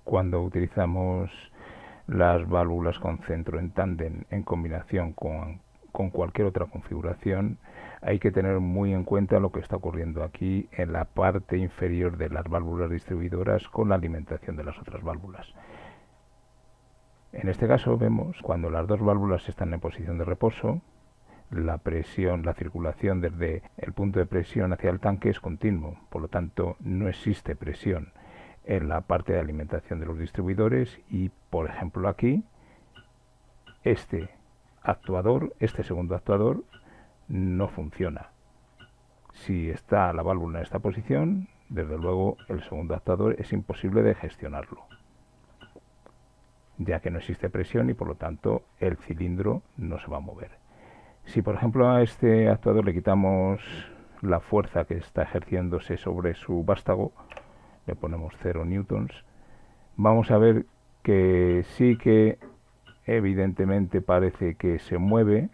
cuando utilizamos las válvulas con centro en tándem en combinación con cualquier otra configuración, hay que tener muy en cuenta lo que está ocurriendo aquí en la parte inferior de las válvulas distribuidoras con la alimentación de las otras válvulas. En este caso vemos cuando las dos válvulas están en posición de reposo, la presión, la circulación desde el punto de presión hacia el tanque es continuo, por lo tanto no existe presión en la parte de alimentación de los distribuidores y, por ejemplo, aquí este segundo actuador no funciona. Si está la válvula en esta posición, desde luego el segundo actuador es imposible de gestionarlo, ya que no existe presión y por lo tanto el cilindro no se va a mover. Si por ejemplo a este actuador le quitamos la fuerza que está ejerciéndose sobre su vástago, le ponemos 0 newtons, vamos a ver que sí que evidentemente parece que se mueve,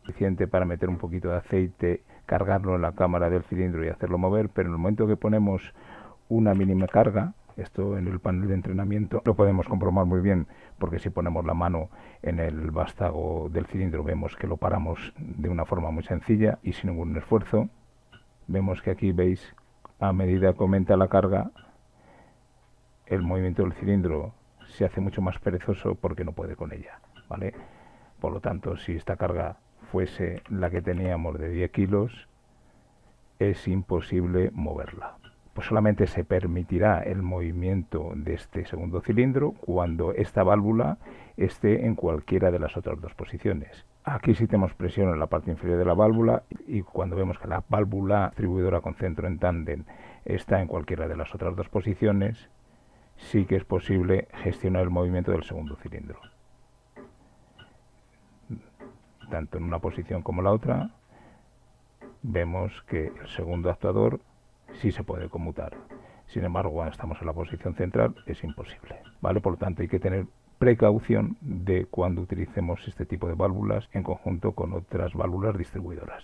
suficiente para meter un poquito de aceite, cargarlo en la cámara del cilindro y hacerlo mover, pero en el momento que ponemos una mínima carga, esto en el panel de entrenamiento lo podemos comprobar muy bien, porque si ponemos la mano en el vástago del cilindro vemos que lo paramos de una forma muy sencilla y sin ningún esfuerzo. Vemos que aquí veis, a medida que aumenta la carga, el movimiento del cilindro se hace mucho más perezoso porque no puede con ella, ¿vale? Por lo tanto, si esta carga fuese la que teníamos de 10 kilos, es imposible moverla. Pues solamente se permitirá el movimiento de este segundo cilindro cuando esta válvula esté en cualquiera de las otras dos posiciones. Aquí sí tenemos presión en la parte inferior de la válvula y cuando vemos que la válvula distribuidora con centro en tándem está en cualquiera de las otras dos posiciones, sí que es posible gestionar el movimiento del segundo cilindro. Tanto en una posición como la otra, vemos que el segundo actuador sí se puede conmutar. Sin embargo, cuando estamos en la posición central es imposible, ¿vale? Por lo tanto, hay que tener precaución de cuando utilicemos este tipo de válvulas en conjunto con otras válvulas distribuidoras.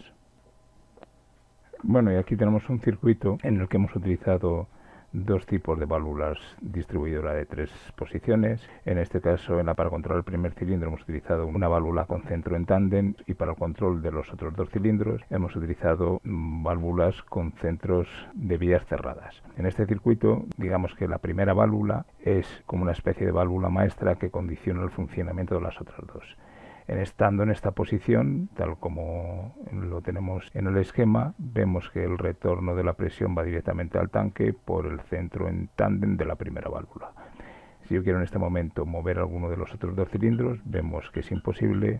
Bueno, y aquí tenemos un circuito en el que hemos utilizado dos tipos de válvulas distribuidora de 3 posiciones. En este caso, para controlar el primer cilindro hemos utilizado una válvula con centro en tándem y para el control de los otros dos cilindros hemos utilizado válvulas con centros de vías cerradas. En este circuito, digamos que la primera válvula es como una especie de válvula maestra que condiciona el funcionamiento de las otras dos. Estando en esta posición, tal como lo tenemos en el esquema, vemos que el retorno de la presión va directamente al tanque por el centro en tándem de la primera válvula. Si yo quiero en este momento mover alguno de los otros dos cilindros, vemos que es imposible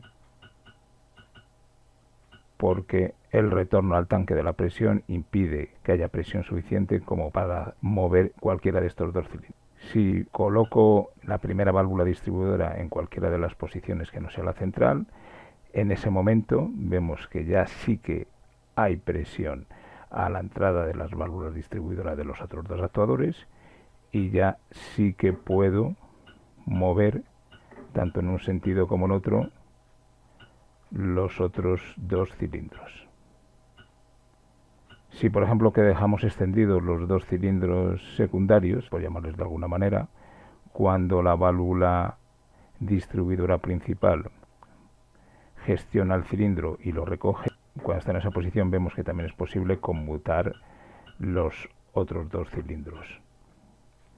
porque el retorno al tanque de la presión impide que haya presión suficiente como para mover cualquiera de estos dos cilindros. Si coloco la primera válvula distribuidora en cualquiera de las posiciones que no sea la central, en ese momento vemos que ya sí que hay presión a la entrada de las válvulas distribuidoras de los otros dos actuadores y ya sí que puedo mover, tanto en un sentido como en otro, los otros dos cilindros. Si por ejemplo que dejamos extendidos los dos cilindros secundarios, por llamarles de alguna manera, cuando la válvula distribuidora principal gestiona el cilindro y lo recoge, cuando está en esa posición vemos que también es posible conmutar los otros dos cilindros.